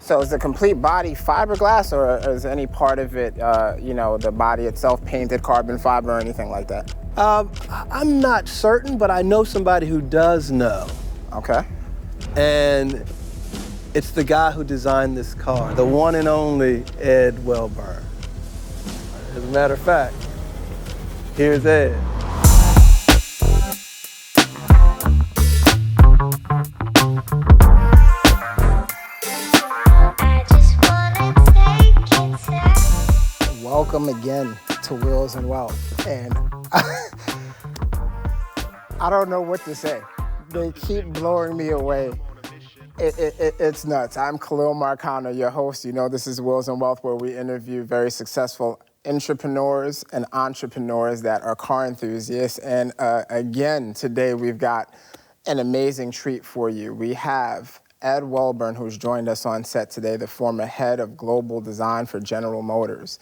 So is the complete body fiberglass, or is any part of it, the body itself painted carbon fiber or anything like that? I'm not certain, but I know somebody who does know. Okay. And it's the guy who designed this car, the one and only Ed Welburn. As a matter of fact, here's Ed. Welcome again to Wheels and Wealth. And I don't know what to say. They keep blowing me away. It's nuts. I'm Khalil Marcano, your host. You know this is Wheels and Wealth, where we interview very successful entrepreneurs and entrepreneurs that are car enthusiasts. And again, today we've got an amazing treat for you. We have Ed Welburn, who's joined us on set today, the former head of global design for General Motors.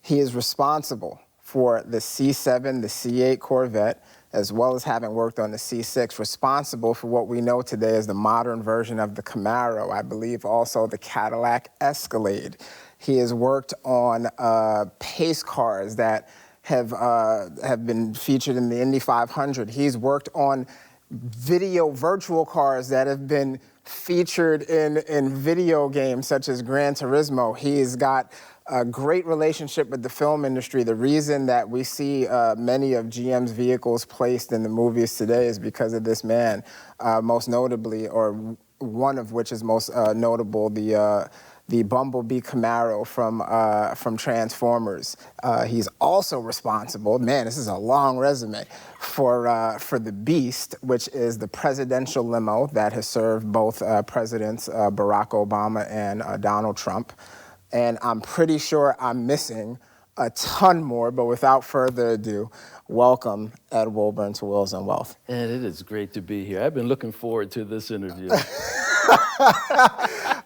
He is responsible for the C7, the C8 Corvette, as well as having worked on the C6, responsible for what we know today as the modern version of the Camaro, I believe also the Cadillac Escalade. He has worked on pace cars that have been featured in the Indy 500. He's worked on virtual cars that have been featured in video games such as Gran Turismo. He's got a great relationship with the film industry. The reason that we see many of GM's vehicles placed in the movies today is because of this man, most notably, or one of which is most notable, the Bumblebee Camaro from Transformers. He's also responsible, man, this is a long resume, for the Beast, which is the presidential limo that has served both Presidents Barack Obama and Donald Trump. And I'm pretty sure I'm missing a ton more, but without further ado, welcome Ed Welburn to Wheels and Wealth. And it is great to be here. I've been looking forward to this interview.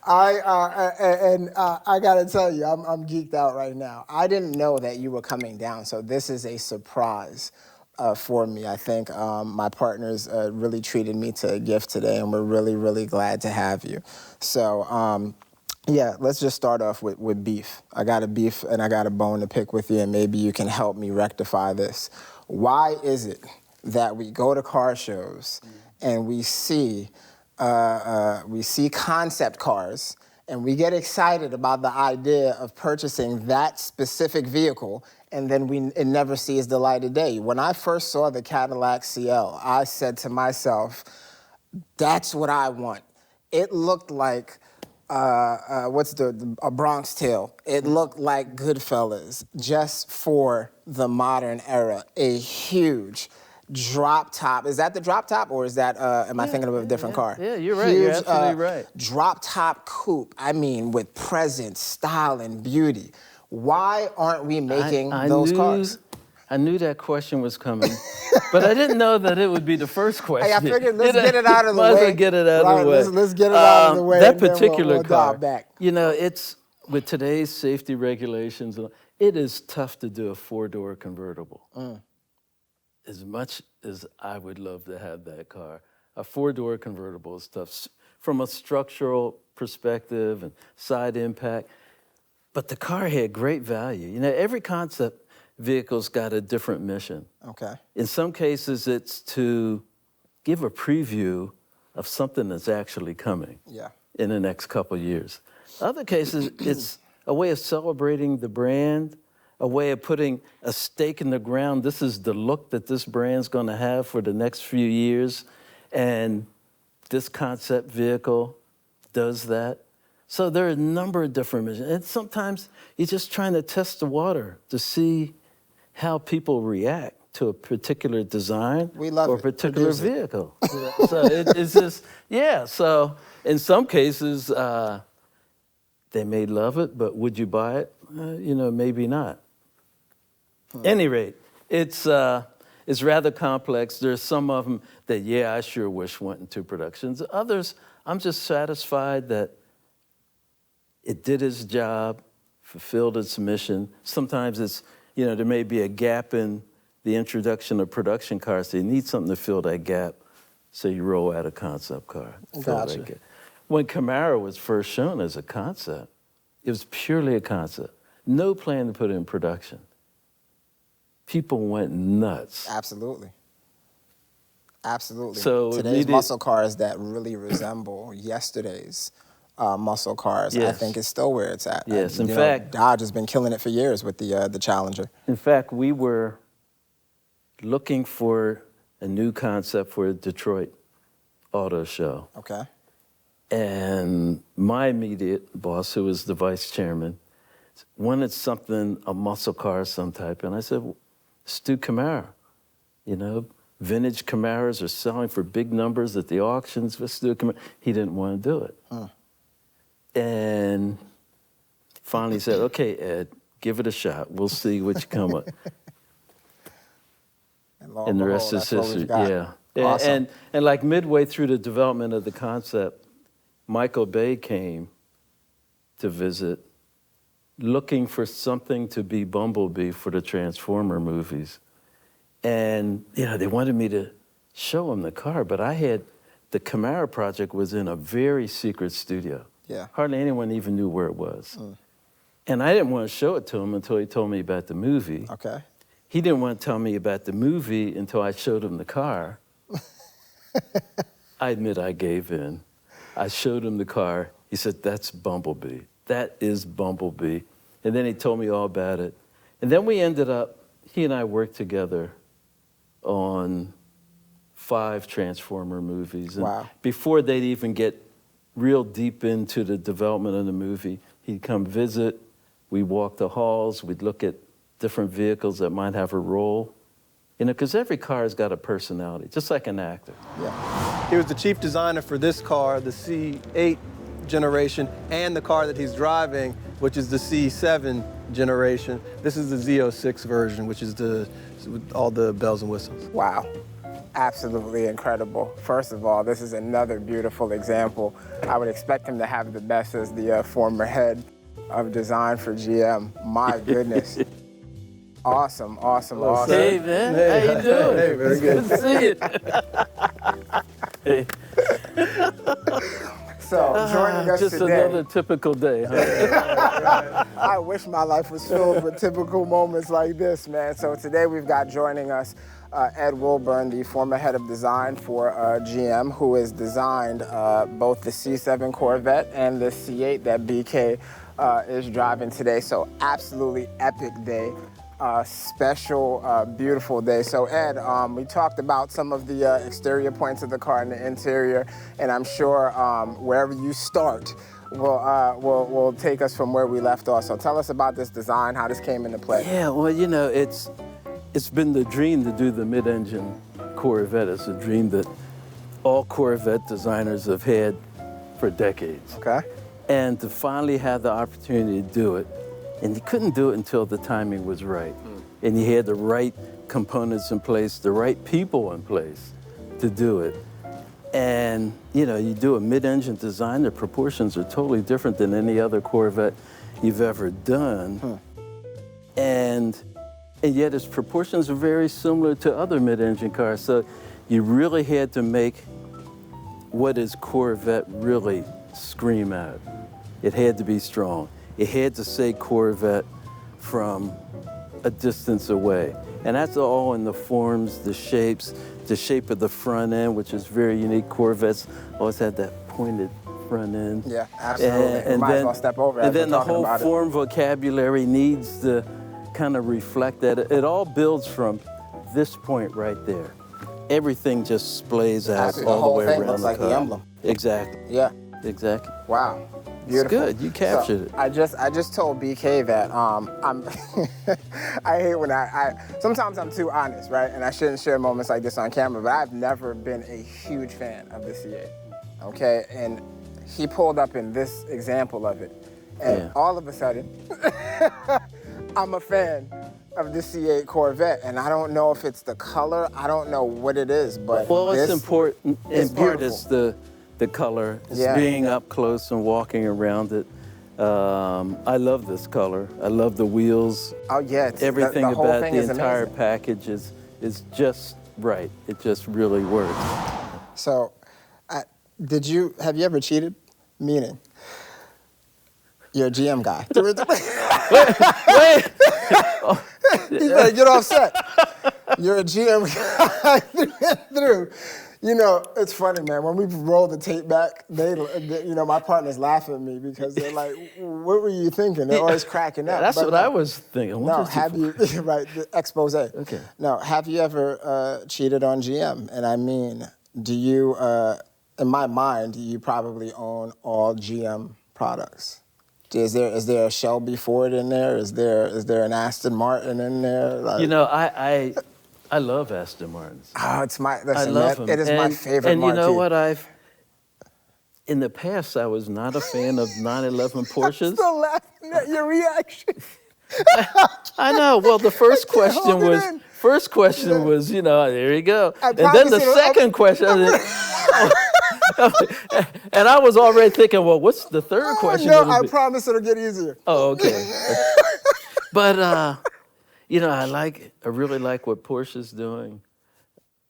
I gotta tell you, I'm geeked out right now. I didn't know that you were coming down, so this is a surprise for me. I think my partners really treated me to a gift today, and we're really, really glad to have you. So, yeah, let's just start off with beef. I got a beef and I got a bone to pick with you, and maybe you can help me rectify this. Why is it that we go to car shows and we see concept cars and we get excited about the idea of purchasing that specific vehicle, and then it never sees the light of day? When I first saw the Cadillac CL, I said to myself, that's what I want. It looked like a Bronx Tale. It looked like Goodfellas, just for the modern era. A huge drop top. Is that the drop top, or is that, am I thinking of a different car? Yeah, you're right. Huge, you're absolutely right. Drop top coupe. I mean, with presence, style, and beauty. Why aren't we making those cars? I knew that question was coming, but I didn't know that it would be the first question. Hey, I figured let's get it out of the way. Might as well get it out of the way. Let's get it out of the way. That particular car, back. you know, it's with today's safety regulations, it is tough to do a four-door convertible. As much as I would love to have that car, a four-door convertible is tough from a structural perspective and side impact. But the car had great value. You know, every concept vehicle's got a different mission. Okay. In some cases, it's to give a preview of something that's actually coming in the next couple of years. Other cases, it's a way of celebrating the brand, a way of putting a stake in the ground. This is the look that this brand's gonna have for the next few years, and this concept vehicle does that. So there are a number of different missions. And sometimes you're just trying to test the water to see how people react to a particular design or a particular vehicle. So it's just, so in some cases, they may love it, but would you buy it? Maybe not. Any rate, it's rather complex. There's some of them that, I sure wish went into productions. Others, I'm just satisfied that it did its job, fulfilled its mission. Sometimes it's, there may be a gap in the introduction of production cars. So you need something to fill that gap, so you roll out a concept car. Gotcha. when Camaro was first shown as a concept, it was purely a concept. No plan to put it in production. People went nuts. Absolutely. Absolutely. So today's muscle cars that really resemble yesterday's muscle cars, yes. I think is still where it's at. Yes, in fact, Dodge has been killing it for years with the Challenger. In fact, we were looking for a new concept for a Detroit auto show. Okay. And my immediate boss, who was the vice chairman, wanted something, a muscle car of some type. And I said, well, let's do Camaro. You know, vintage Camaros are selling for big numbers at the auctions. Let's do a Camaro. He didn't want to do it. And finally said, okay, Ed, give it a shot. We'll see what you come with. And the rest is history. Yeah. Awesome. And like midway through the development of the concept, Michael Bay came to visit, looking for something to be Bumblebee for the Transformer movies. And, you know, they wanted me to show him the car, but the Camaro project was in a very secret studio. Yeah. Hardly anyone even knew where it was. And I didn't want to show it to him until he told me about the movie. Okay. He didn't want to tell me about the movie until I showed him the car. I admit I gave in. I showed him the car. He said, that's Bumblebee. That is Bumblebee. And then he told me all about it. And then we ended up, he and I worked together on 5 Transformer movies. And wow. Before they'd even get real deep into the development of the movie, he'd come visit. We'd walk the halls. We'd look at different vehicles that might have a role. You know, because every car has got a personality, just like an actor. Yeah. He was the chief designer for this car, the C8 generation, and the car that he's driving, which is the C7 generation. This is the Z06 version, which is with all the bells and whistles. Wow. Absolutely incredible. First of all, this is another beautiful example. I would expect him to have the best as the former head of design for GM. My goodness. Awesome, awesome, awesome. Hey, man. Hey, how you doing? Hey, very good. Good to see you. Hey. So, joining us just today. Another typical day, huh? I wish my life was filled with typical moments like this, man. So today we've got joining us Ed Welburn, the former head of design for GM, who has designed both the C7 Corvette and the C8 that BK is driving today. So absolutely epic day. Special, beautiful day. So Ed, we talked about some of the exterior points of the car and the interior, and I'm sure wherever you start will take us from where we left off. So tell us about this design, how this came into play. Yeah, well, you know, it's been the dream to do the mid-engine Corvette. It's a dream that all Corvette designers have had for decades. Okay. And to finally have the opportunity to do it, and you couldn't do it until the timing was right. And you had the right components in place, the right people in place to do it. And, you know, you do a mid-engine design, the proportions are totally different than any other Corvette you've ever done. And yet its proportions are very similar to other mid-engine cars. So you really had to make what is Corvette really scream out. It had to be strong. It had to say Corvette from a distance away. And that's all in the forms, the shapes, the shape of the front end, which is very unique. Corvettes always had that pointed front end. Yeah, absolutely. And might as well step over it. And then the whole form vocabulary needs to kind of reflect that. It all builds from this point right there. Everything just splays out all the way around the car. Looks like the emblem. Exactly. Yeah. Exactly. Wow. Beautiful. It's good. You captured it. I just told BK that I hate when sometimes I'm too honest, right? And I shouldn't share moments like this on camera, but I've never been a huge fan of the C8, okay? And he pulled up in this example of it, and all of a sudden, I'm a fan of the C8 Corvette, and I don't know if it's the color, I don't know what it is, but it's important. In part, it's the color. It's being up close and walking around it. I love this color. I love the wheels. Oh yeah, everything the about the is entire amazing. package is just right. It just really works. So, have you ever cheated? Meaning, you're a GM guy. Wait. He's like, get offset. You're a GM guy through. You know, it's funny, man. When we roll the tape back, they you know, my partners laugh at me because they're like, what were you thinking? They're always cracking up. That's what I was thinking. No, have you, right, the expose. Okay. No, have you ever cheated on GM? And I mean, do you, in my mind, you probably own all GM products. Is there a Shelby Ford in there? Is there an Aston Martin in there? Like, you know, I love Aston Martins. Oh, it's my, listen, I love them. It is my favorite And you know marquee. what, in the past, I was not a fan of 911 Porsches. I'm still laughing at your reaction. I know. Well, the first question was, you know, there you go. And then the second question, and I was already thinking, well, what's the third question? No, I promise it'll get easier. Oh, okay. But, you know, I really like what Porsche's doing.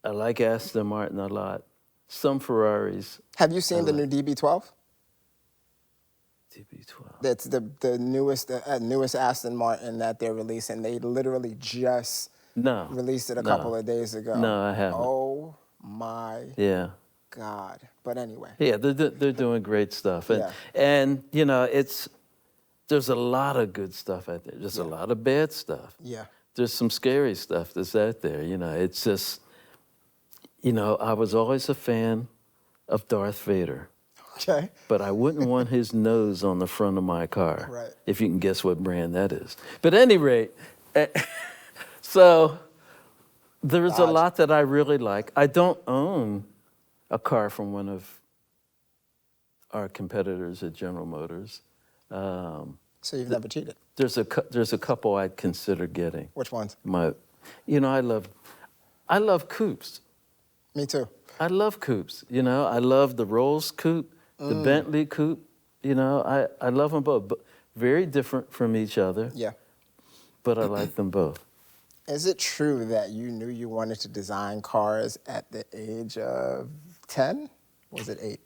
I like Aston Martin a lot. Some Ferraris. Have you seen the new DB12? DB12. That's the newest Aston Martin that they're releasing. They literally just released it a couple of days ago. No, I haven't. Oh my God. But anyway. Yeah, they're doing great stuff. And you know, there's a lot of good stuff out there. There's a lot of bad stuff. Yeah. There's some scary stuff that's out there. You know, it's just, you know, I was always a fan of Darth Vader. Okay. But I wouldn't want his nose on the front of my car. Right. If you can guess what brand that is. But at any rate, so there's a lot that I really like. I don't own a car from one of our competitors at General Motors. So you've never cheated? There's a couple I'd consider getting. Which ones? You know, I love coupes. Me too. I love coupes. You know, I love the Rolls coupe, the Bentley coupe. You know, I love them both. But very different from each other. Yeah. But I like them both. Is it true that you knew you wanted to design cars at the age of 10? Or was it 8?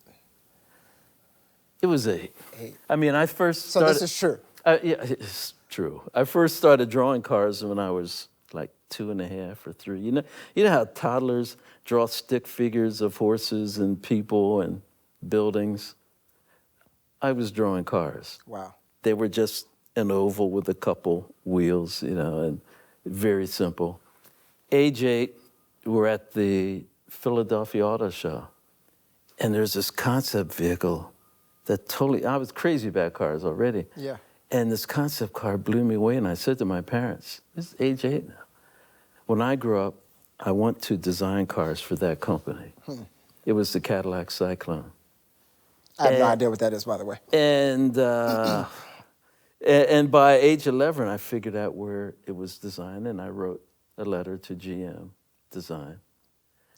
It was 8. 8. I mean, I first started... So this is true? Yeah, it's true. I first started drawing cars when I was like 2.5 or 3. You know how toddlers draw stick figures of horses and people and buildings? I was drawing cars. Wow. They were just an oval with a couple wheels, you know, and very simple. Age 8, we're at the Philadelphia Auto Show, and there's this concept vehicle that totally, I was crazy about cars already. Yeah. And this concept car blew me away, and I said to my parents, this is age 8 now. When I grow up, I want to design cars for that company. It was the Cadillac Cyclone. I have no idea what that is, by the way. And by age 11, I figured out where it was designed, and I wrote a letter to GM Design.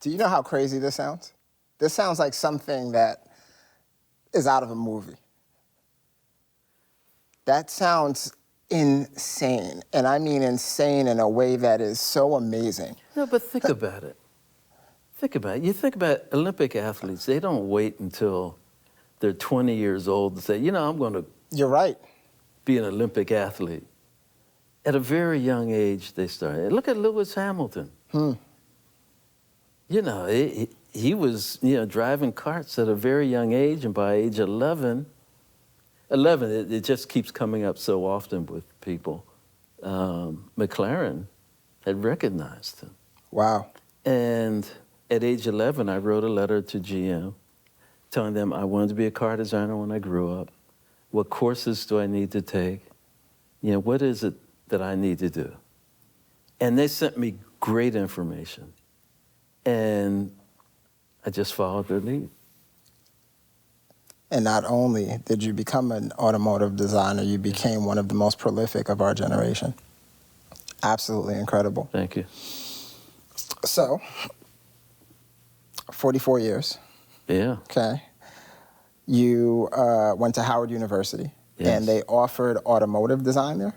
Do you know how crazy this sounds? This sounds like something that is out of a movie. That sounds insane. And I mean insane in a way that is so amazing. No, but think about it. Think about it. You think about Olympic athletes, they don't wait until they're 20 years old to say, you know, I'm going to You're right. be an Olympic athlete. At a very young age, they started. Look at Lewis Hamilton. You know, he was, you know, driving carts at a very young age, and by age 11, it just keeps coming up so often with people. McLaren had recognized him. Wow. And at age 11, I wrote a letter to GM telling them I wanted to be a car designer when I grew up. What courses do I need to take? You know, what is it that I need to do? And they sent me great information. And I just followed their lead. And not only did you become an automotive designer, you became one of the most prolific of our generation. Absolutely incredible. Thank you. So, 44 years. Yeah. Okay. You went to Howard University, Yes. and they offered automotive design there?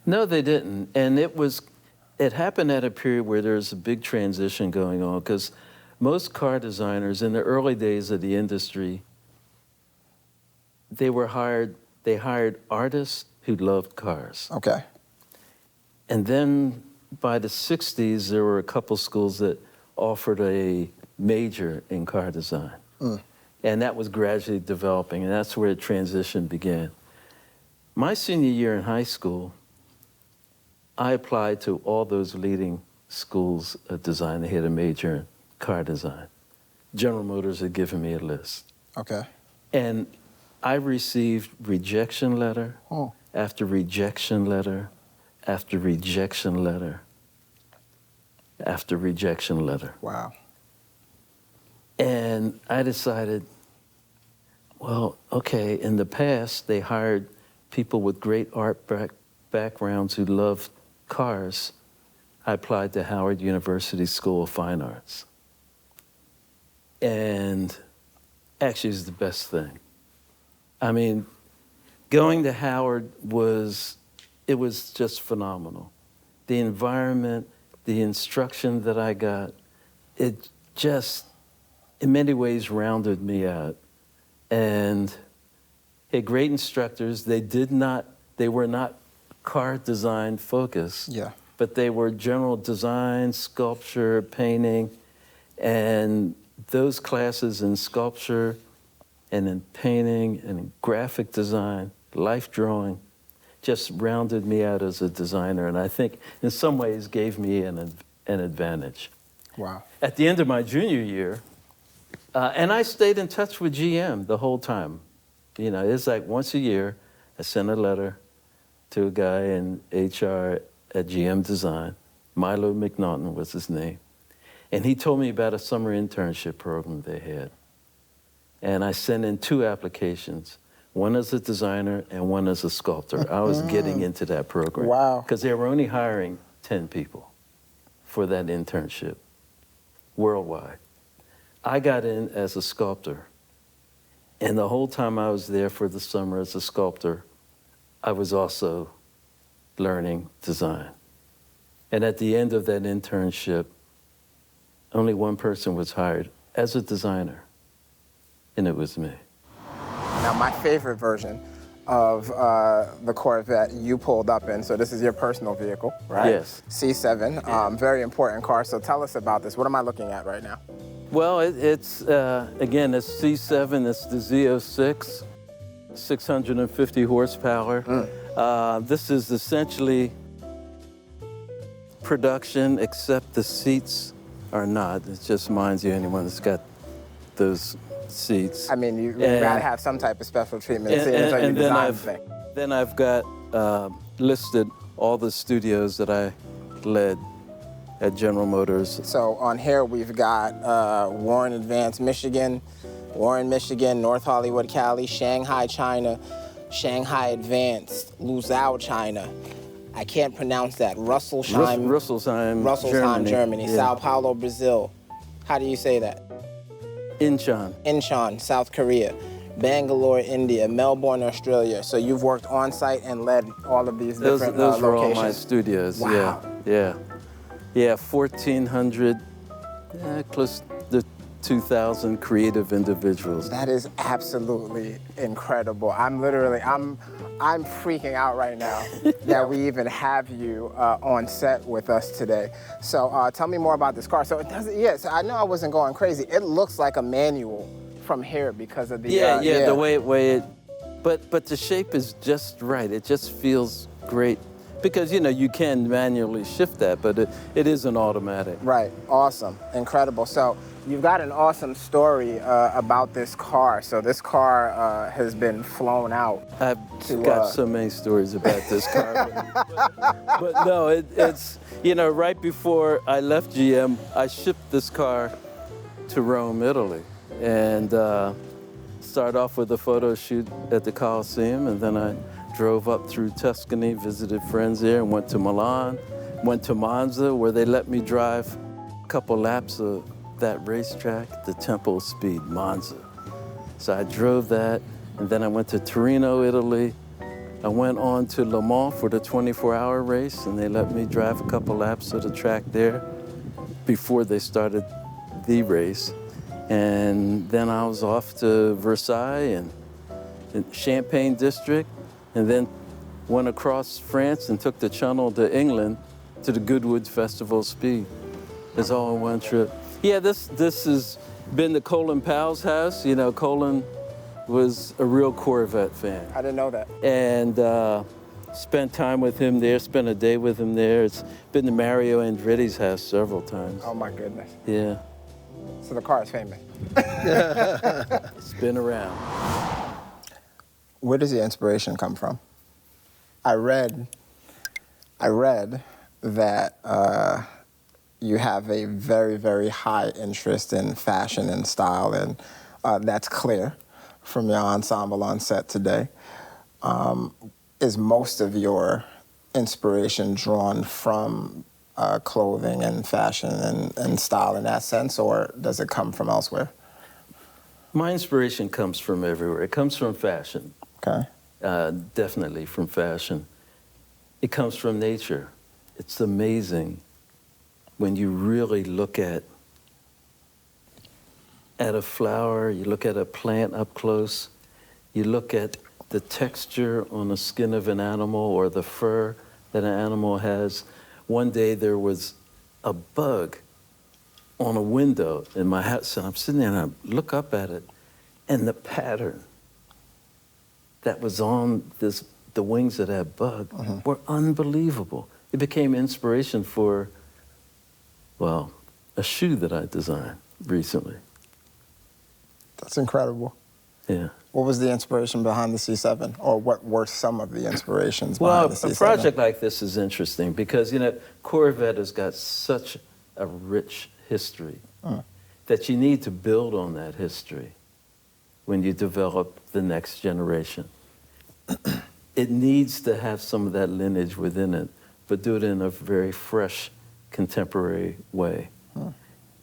No, they didn't. And it happened at a period where there's a big transition going on, because most car designers in the early days of the industry they hired artists who loved cars. Okay. And then by the 60s, there were a couple schools that offered a major in car design. And that was gradually developing, and that's where the transition began. My senior year in high school, I applied to all those leading schools of design. They had a major in car design. General Motors had given me a list. Okay. And I received rejection letter after rejection letter after rejection letter after rejection letter. Wow. And I decided, well, okay, in the past, they hired people with great art backgrounds who loved cars. I applied to Howard University School of Fine Arts. And actually, it's the best thing. I mean, going to Howard was just phenomenal. The environment, the instruction that I got, it just, in many ways, rounded me out. And had great instructors. They were not car design focused, but they were general design, sculpture, painting, and those classes in sculpture and in painting and in graphic design, life drawing, just rounded me out as a designer, and I think in some ways gave me an advantage. Wow. At the end of my junior year, and I stayed in touch with GM the whole time. You know, it's like once a year, I sent a letter to a guy in HR at GM Design. Milo McNaughton was his name. And he told me about a summer internship program they had. And I sent in 2 applications, one as a designer and one as a sculptor. I was getting into that program. Wow. Because they were only hiring 10 people for that internship worldwide. I got in as a sculptor. And the whole time I was there for the summer as a sculptor, I was also learning design. And at the end of that internship, only one person was hired as a designer, and it was me. Now, my favorite version of the Corvette you pulled up in, so this is your personal vehicle, right? Yes. C7, very important car. So tell us about this. What am I looking at right now? Well, it's again, it's C7, it's the Z06, 650 horsepower. This is essentially production, except the seats are not. It just reminds you anyone that's got those seats. I mean, you gotta have some type of special treatment. Then I've got listed all the studios that I led at General Motors. So on here we've got Warren Advanced, Michigan, Warren, Michigan, North Hollywood, Cali, Shanghai, China, Shanghai Advanced, Luzhou, China. I can't pronounce that. Rüsselsheim, Germany. Yeah. Sao Paulo, Brazil. How do you say that? Incheon, South Korea. Bangalore, India. Melbourne, Australia. So you've worked on site and led all of these different those were locations. all my studios. Wow. Yeah, 1,400, close to 2,000 creative individuals. That is absolutely incredible. I'm freaking out right now that we even have you on set with us today. So tell me more about this car. So it doesn't, yes, I know I wasn't going crazy. It looks like a manual from here because of the the way it, but the shape is just right. It just feels great. Because, you know, you can manually shift that, but it isn't automatic. Right, awesome, incredible. So you've got an awesome story about this car. So this car has been flown out. I've got so many stories about this car. but no, it's, you know, right before I left GM, I shipped this car to Rome, Italy. And started off with a photo shoot at the Coliseum, and then I drove up through Tuscany, visited friends there, and went to Milan, went to Monza, where they let me drive a couple laps of that racetrack, the Temple of Speed, Monza. So I drove that, and then I went to Torino, Italy. I went on to Le Mans for the 24-hour race, and they let me drive a couple laps of the track there before they started the race. And then I was off to Versailles and in Champagne district, and then went across France and took the channel to England to the Goodwood Festival Speed. It's all in one trip. Yeah, this has been to Colin Powell's house. You know, Colin was a real Corvette fan. I didn't know that. And spent time with him there, spent a day with him there. It's been to Mario Andretti's house several times. Oh my goodness. Yeah. So the car is famous. It's been around. Where does the inspiration come from? I read that you have a very, very high interest in fashion and style, and that's clear from your ensemble on set today. Is most of your inspiration drawn from clothing and fashion and style in that sense, or does it come from elsewhere? My inspiration comes from everywhere. It comes from fashion. Okay. Definitely from fashion. It comes from nature. It's amazing when you really look at a flower, you look at a plant up close, you look at the texture on the skin of an animal or the fur that an animal has. One day there was a bug on a window in my house, and I'm sitting there and I look up at it, and the pattern that was on the wings of that bug were unbelievable. It became inspiration for, well, a shoe that I designed recently. That's incredible. Yeah. What was the inspiration behind the C7, or what were some of the inspirations behind the C7? Well, a project like this is interesting because, you know, Corvette has got such a rich history that you need to build on that history when you develop the next generation. It needs to have some of that lineage within it, but do it in a very fresh, contemporary way.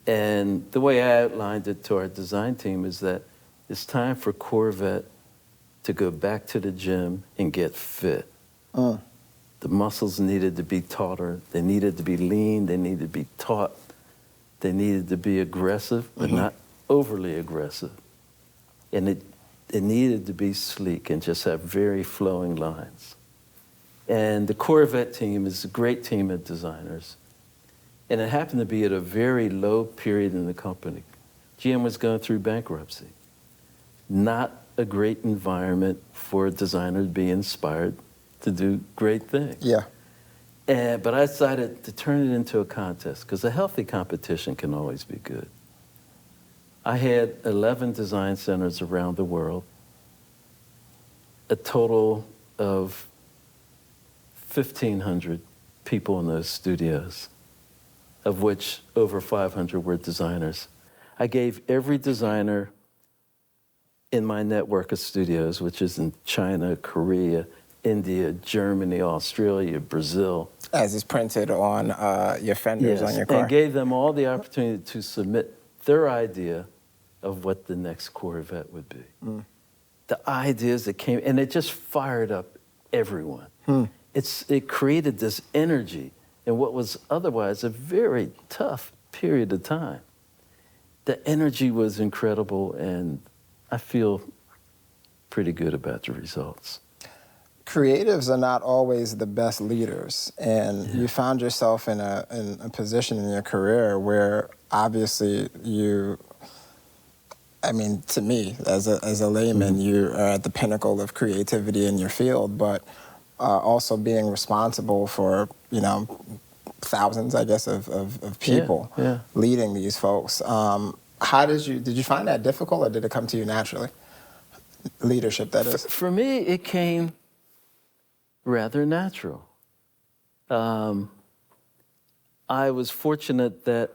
And the way I outlined it to our design team is that it's time for Corvette to go back to the gym and get fit. The muscles needed to be tauter. They needed to be lean. They needed to be taut. They needed to be aggressive, but not overly aggressive. And it needed to be sleek and just have very flowing lines. And the Corvette team is a great team of designers. And it happened to be at a very low period in the company. GM was going through bankruptcy. Not a great environment for a designer to be inspired to do great things. Yeah. But I decided to turn it into a contest, because a healthy competition can always be good. I had 11 design centers around the world, a total of 1,500 people in those studios, of which over 500 were designers. I gave every designer in my network of studios, which is in China, Korea, India, Germany, Australia, Brazil. As is printed on your fenders on your car. And gave them all the opportunity to submit their idea of what the next Corvette would be. The ideas that came, and it just fired up everyone. It created this energy in what was otherwise a very tough period of time. The energy was incredible, and I feel pretty good about the results. Creatives are not always the best leaders, and you found yourself in a position in your career where obviously you, I mean, to me, as a layman, you are at the pinnacle of creativity in your field, but also being responsible for, you know, thousands, I guess, of people leading these folks. How did you find that difficult, or did it come to you naturally? Leadership, that is. For me, it came rather natural. I was fortunate that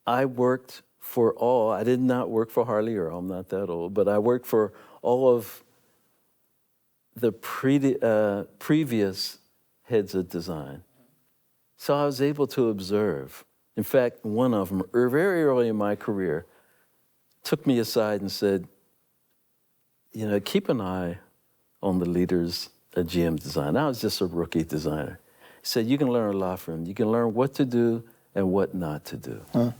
I worked for I did not work for Harley Earl, I'm not that old, but I worked for all of the previous heads of design. So I was able to observe. In fact, one of them, very early in my career, took me aside and said, you know, keep an eye on the leaders of GM Design. I was just a rookie designer. He said, you can learn a lot from them. You can learn what to do and what not to do.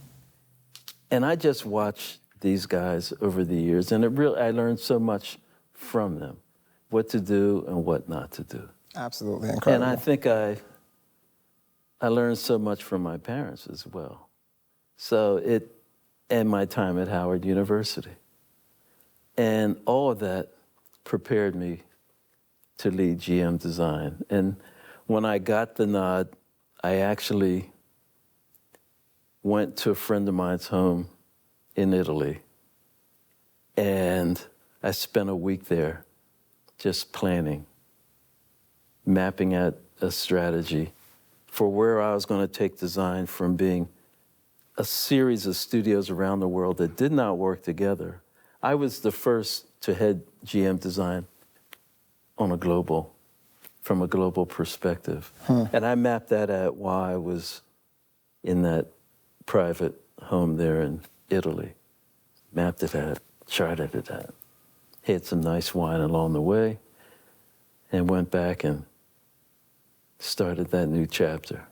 And I just watched these guys over the years, and I learned so much from them, what to do and what not to do. Absolutely incredible. And I think I learned so much from my parents as well. So and my time at Howard University. And all of that prepared me to lead GM Design. And when I got the nod, I actually went to a friend of mine's home in Italy. And I spent a week there just planning, mapping out a strategy for where I was going to take design from being a series of studios around the world that did not work together. I was the first to head GM Design from a global perspective. And I mapped that out while I was in that private home there in Italy. Mapped it out, charted it out. Had some nice wine along the way, and went back and started that new chapter.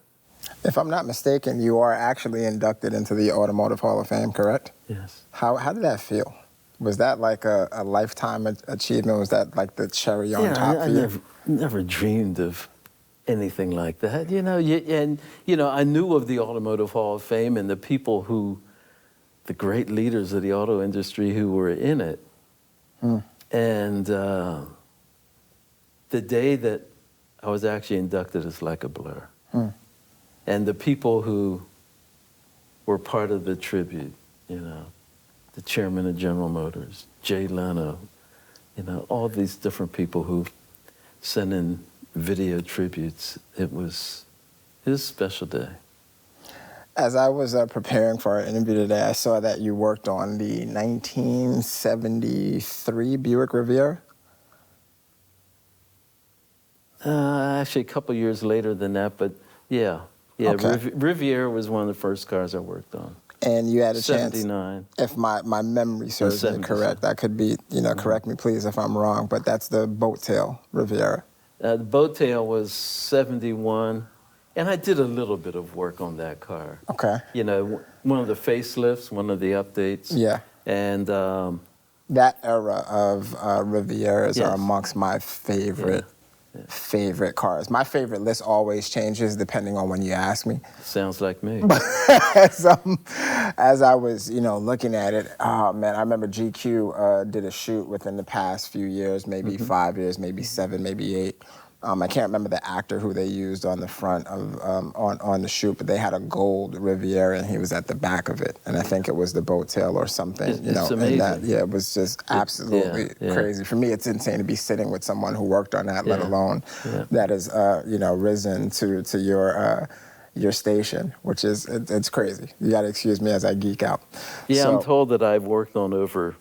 If I'm not mistaken, you are actually inducted into the Automotive Hall of Fame, correct? Yes. How did that feel? Was that like a lifetime achievement? Was that like the cherry on top for you? I never dreamed of anything like that. I knew of the Automotive Hall of Fame and the people the great leaders of the auto industry who were in it. And the day that I was actually inducted is like a blur. And the people who were part of the tribute, the chairman of General Motors, Jay Leno, all these different people who sent in video tributes. It was a special day. As I was preparing for our interview today, I saw that you worked on the 1973 Buick Riviera. Actually, a couple years later than that, but yeah. Okay. Riviera was one of the first cars I worked on. And you had a 79. Chance, if my memory serves me correct, I could be, correct me please if I'm wrong, but that's the boat tail Riviera. The boat tail was 71, and I did a little bit of work on that car. Okay. One of the facelifts, one of the updates. Yeah. And that era of Rivieras are amongst my favorite cars. My favorite list always changes depending on when you ask me. Sounds like me. As I was, looking at it, oh man, I remember GQ did a shoot within the past few years, maybe 5 years, maybe 7, maybe 8. I can't remember the actor who they used on the front of on the shoot, but they had a gold Riviera and he was at the back of it, and I think it was the boat tail or something. It's amazing. It was just absolutely crazy. For me, it's insane to be sitting with someone who worked on that, let alone that is risen to your station, which is it's crazy. You got to excuse me as I geek out. Yeah, I'm told that I've worked on over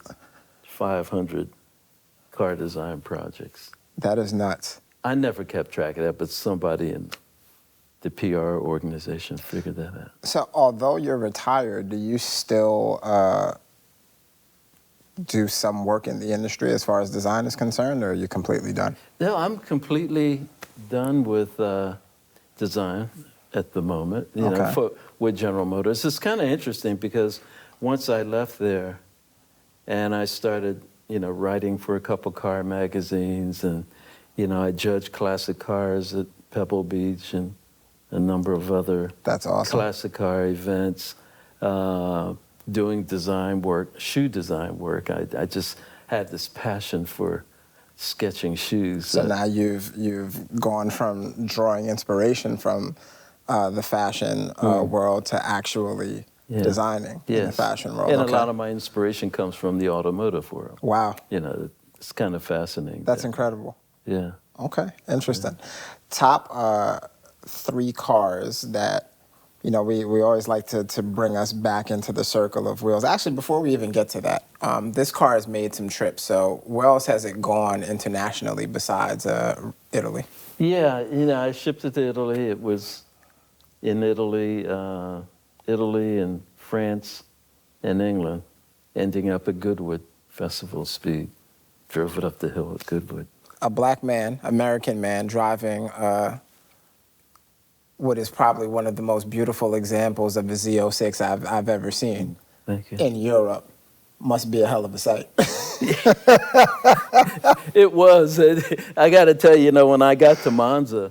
500 car design projects. That is nuts. I never kept track of that, but somebody in the PR organization figured that out. So although you're retired, do you still do some work in the industry as far as design is concerned, or are you completely done? No, I'm completely done with design at the moment, with General Motors. It's kind of interesting because once I left there and I started, writing for a couple car magazines, and I judged classic cars at Pebble Beach and a number of other classic car events, doing design work, shoe design work. I just had this passion for sketching shoes. So now you've gone from drawing inspiration from the fashion world to actually designing in the fashion world. And a lot of my inspiration comes from the automotive world. Wow. It's kind of fascinating. That's incredible. Yeah. Okay, interesting. Yeah. Top 3 cars that, we always like to bring us back into the circle of wheels. Actually, before we even get to that, this car has made some trips. So where else has it gone internationally besides Italy? Yeah, I shipped it to Italy. It was in Italy and France and England, ending up at Goodwood Festival Speed. Drove it up the hill at Goodwood. A black man, American man, driving what is probably one of the most beautiful examples of a Z06 I've ever seen. Thank you. In Europe. Must be a hell of a sight. It was. I got to tell you, when I got to Monza,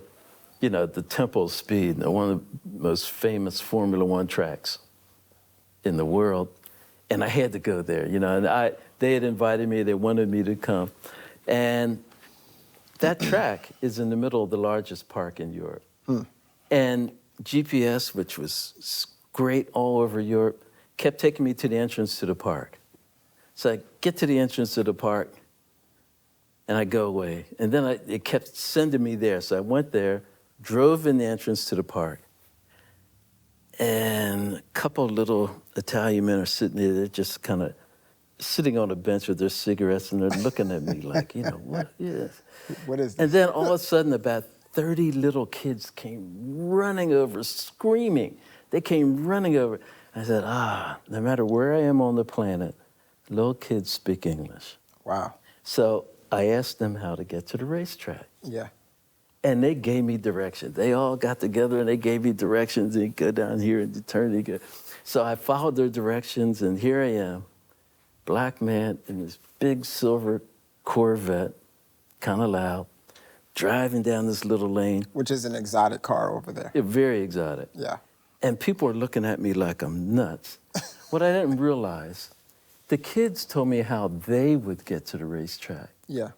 the Temple of Speed, one of the most famous Formula One tracks in the world, and I had to go there, and they had invited me, they wanted me to come. And that track is in the middle of the largest park in Europe. And GPS, which was great all over Europe, kept taking me to the entrance to the park. So I get to the entrance to the park, and I go away. And then it kept sending me there. So I went there, drove in the entrance to the park, and a couple of little Italian men are sitting there. They're just kind of sitting on a bench with their cigarettes, and they're looking at me like, what is? What is this? And then all of a sudden, about 30 little kids came running over, screaming. They came running over. I said, no matter where I am on the planet, little kids speak English. Wow. So I asked them how to get to the racetrack. Yeah. And they gave me directions. They all got together and they gave me directions. And you go down here and you turn and go. So I followed their directions, and here I am, black man in this big silver Corvette, kind of loud, driving down this little lane. Which is an exotic car over there. Yeah, very exotic. Yeah. And people are looking at me like I'm nuts. What I didn't realize, the kids told me how they would get to the racetrack. Yeah.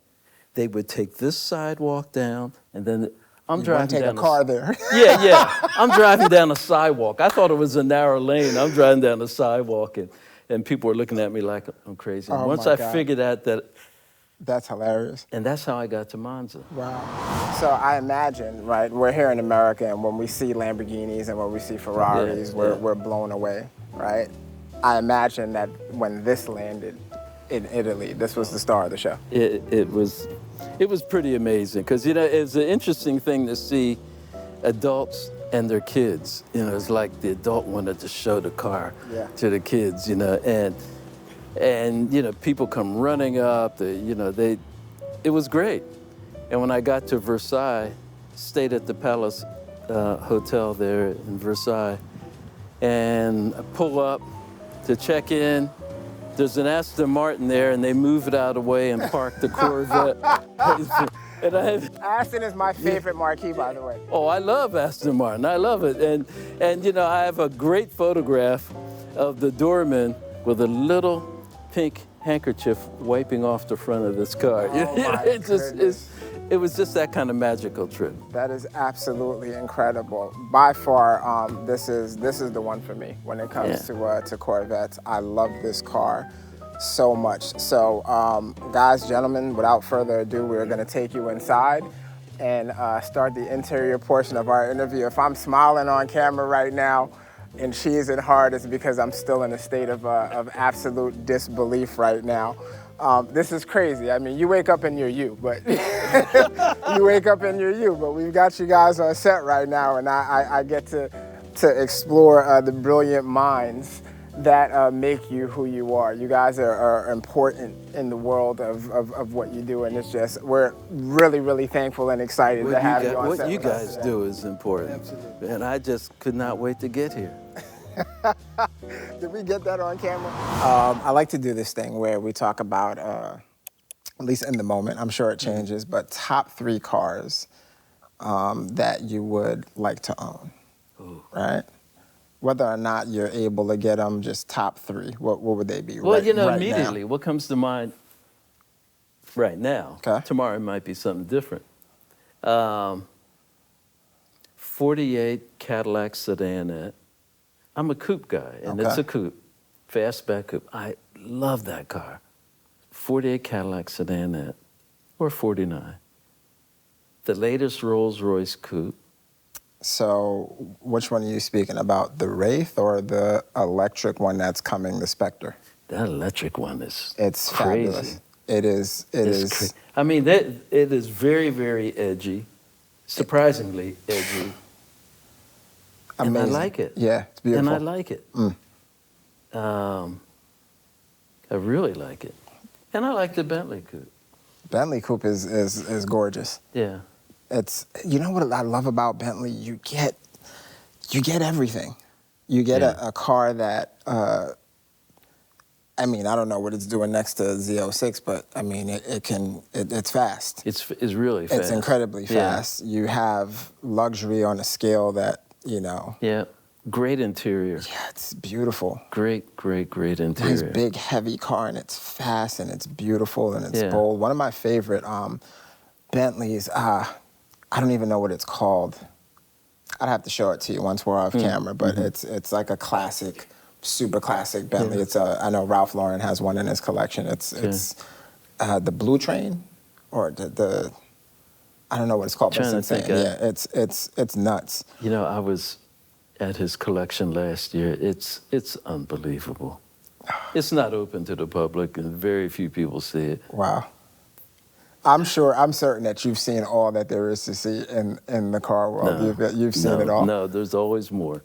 They would take this sidewalk down, and then I'm You driving want to take down a car there. Yeah. I'm driving down a sidewalk. I thought it was a narrow lane. I'm driving down a sidewalk, and people were looking at me like I'm crazy. Oh, Once my I God. figured out that, That's hilarious. and that's how I got to Monza. Wow. So I imagine, right, we're here in America, and when we see Lamborghinis and when we see Ferraris, we're blown away, right? I imagine that when this landed in Italy, this was the star of the show. It was pretty amazing, because it's an interesting thing to see adults and their kids. It's like the adult wanted to show the car to the kids, and people come running up. It was great. And when I got to Versailles, stayed at the Palace Hotel there in Versailles, and I pull up to check in. There's an Aston Martin there, and they move it out of the way and park the Corvette. Aston is my favorite marquee, by the way. Oh, I love Aston Martin. I love it. And I have a great photograph of the doorman with a little pink handkerchief wiping off the front of this car. Oh, my goodness. It was just that kind of magical trip. That is absolutely incredible. By far, this is the one for me when it comes to Corvettes. I love this car so much. So, guys, gentlemen, without further ado, we're going to take you inside and start the interior portion of our interview. If I'm smiling on camera right now and cheesing hard, it's because I'm still in a state of absolute disbelief right now. This is crazy. I mean, you wake up and you're you, but but we've got you guys on set right now, and I get to explore the brilliant minds that make you who you are. You guys are important in the world of what you do, and it's just, we're really, really thankful and excited to have you on set. What you with us guys today. do is important. Absolutely. And I just could not wait to get here. Did we get that on camera? I like to do this thing where we talk about, at least in the moment, I'm sure it changes, but top 3 cars that you would like to own, right? Whether or not you're able to get them, just top 3, what would they be? Well, right immediately, now? what comes to mind right now, tomorrow it might be something different. 48 Cadillac Sedan. I'm a coupe guy, and it's a coupe, fastback coupe. I love that car. 48 Cadillac Sedan, or 49. The latest Rolls-Royce coupe. So which one are you speaking about, the Wraith or the electric one that's coming, the Spectre? That electric one is It's crazy. fabulous. It is. I mean, it is very, very edgy, surprisingly edgy. Amazing. And I like it. Yeah, it's beautiful. And I like it. I really like it. And I like the Bentley coupe. Bentley coupe is gorgeous. Yeah. It's, you know what I love about Bentley? You get everything. You get a car that I mean, I don't know what it's doing next to Z06, but I mean, it's fast. It's really fast. It's incredibly fast. You have luxury on a scale that, you know. Yeah, great interior. Yeah, it's beautiful. Great interior. Nice big, heavy car, and it's fast, and it's beautiful, and it's bold. One of my favorite Bentleys, I don't even know what it's called. I'd have to show it to you once we're off camera, but it's like a classic, super classic Bentley. It's I know Ralph Lauren has one in his collection. It's the Blue Train, or the I don't know what it's called. But it's insane. Yeah, it's nuts. You know, I was at his collection last year. It's unbelievable. It's not open to the public, and very few people see it. Wow. I'm certain that you've seen all that there is to see in the car world. You've seen it all. No, there's always more.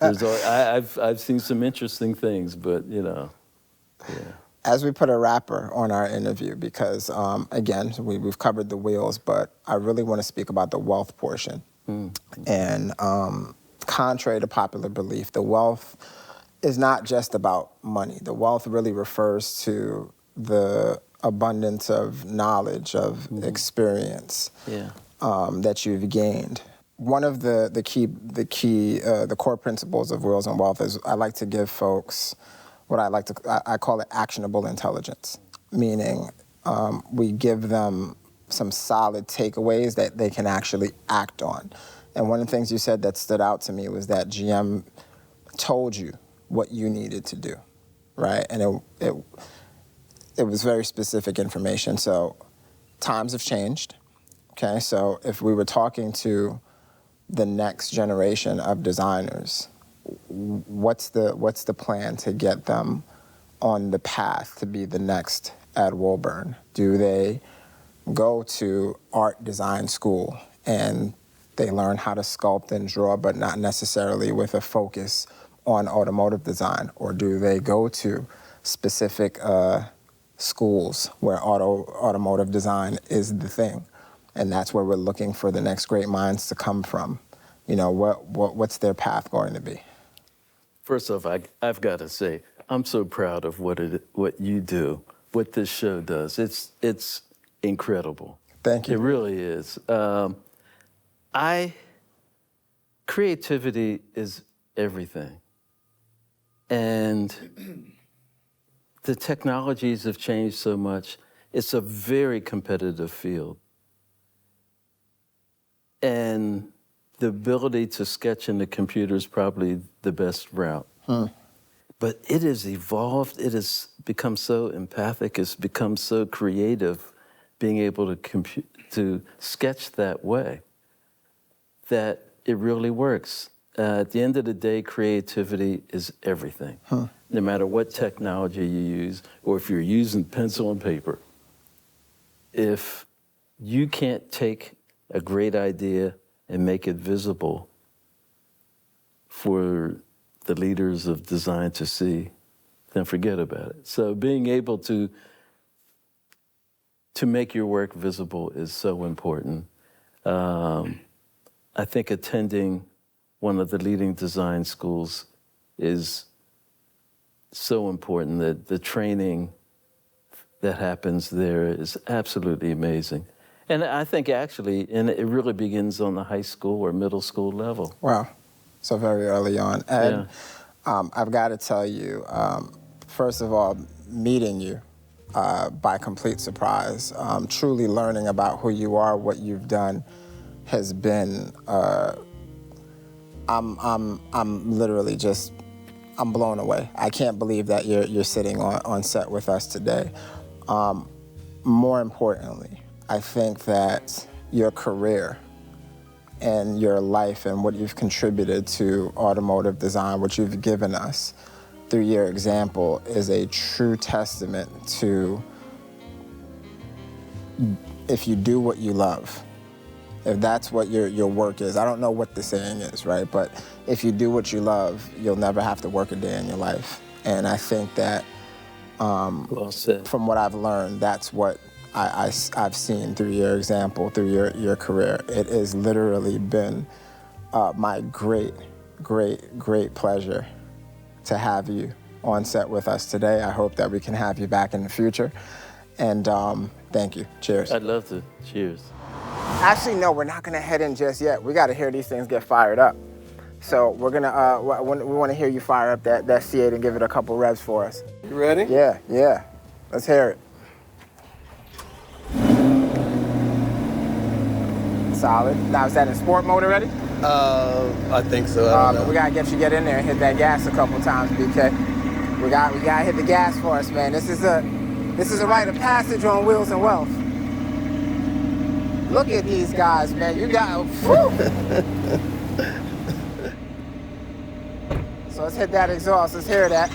I've seen some interesting things, but you know, yeah. As we put a wrapper on our interview, because again, we've covered the wheels, but I really want to speak about the wealth portion. And contrary to popular belief, the wealth is not just about money. The wealth really refers to the abundance of knowledge, of experience that you've gained. One of the core principles of Wheels and Wealth is I like to give folks what I call it actionable intelligence, meaning we give them some solid takeaways that they can actually act on. And one of the things you said that stood out to me was that GM told you what you needed to do, right? And it was very specific information. So times have changed, okay? So if we were talking to the next generation of designers, what's the plan to get them on the path to be the next Ed Welburn? Do they go to art design school and they learn how to sculpt and draw, but not necessarily with a focus on automotive design? Or do they go to specific schools where automotive design is the thing, and that's where we're looking for the next great minds to come from? You know, what's their path going to be? First off, I've got to say, I'm so proud of what you do, what this show does. It's incredible. Thank you. It really is. Creativity is everything, and the technologies have changed so much. It's a very competitive field. And the ability to sketch in the computer is probably the best route. But it has evolved. It has become so empathic. It's become so creative, being able to sketch that way, that it really works. At the end of the day, creativity is everything. No matter what technology you use, or if you're using pencil and paper, if you can't take a great idea and make it visible for the leaders of design to see, then forget about it. So being able to make your work visible is so important. I think attending one of the leading design schools is so important. That the training that happens there is absolutely amazing. And I think actually, and it really begins on the high school or middle school level. Wow, so very early on. And I've got to tell you, first of all, meeting you by complete surprise, truly learning about who you are, what you've done, has been. I'm literally just, I'm blown away. I can't believe that you're sitting on set with us today. More importantly, I think that your career and your life and what you've contributed to automotive design, what you've given us through your example, is a true testament to, if you do what you love, if that's what your work is. I don't know what the saying is, right? But if you do what you love, you'll never have to work a day in your life. And I think that well said. From what I've learned, that's what I've seen through your example, through your career. It has literally been my great pleasure to have you on set with us today. I hope that we can have you back in the future. And thank you. Cheers. I'd love to. Cheers. Actually, no, we're not gonna head in just yet. We gotta hear these things get fired up. So we're gonna, we wanna hear you fire up that C8 and give it a couple revs for us. You ready? Yeah, yeah. Let's hear it. Solid. Now, is that in sport mode already? I think so. I don't know. We gotta get in there and hit that gas a couple times, BK. We gotta hit the gas for us, man. This is a rite of passage on Wheels and Wealth. Look at these guys, man. You got, whew. So let's hit that exhaust. Let's hear that.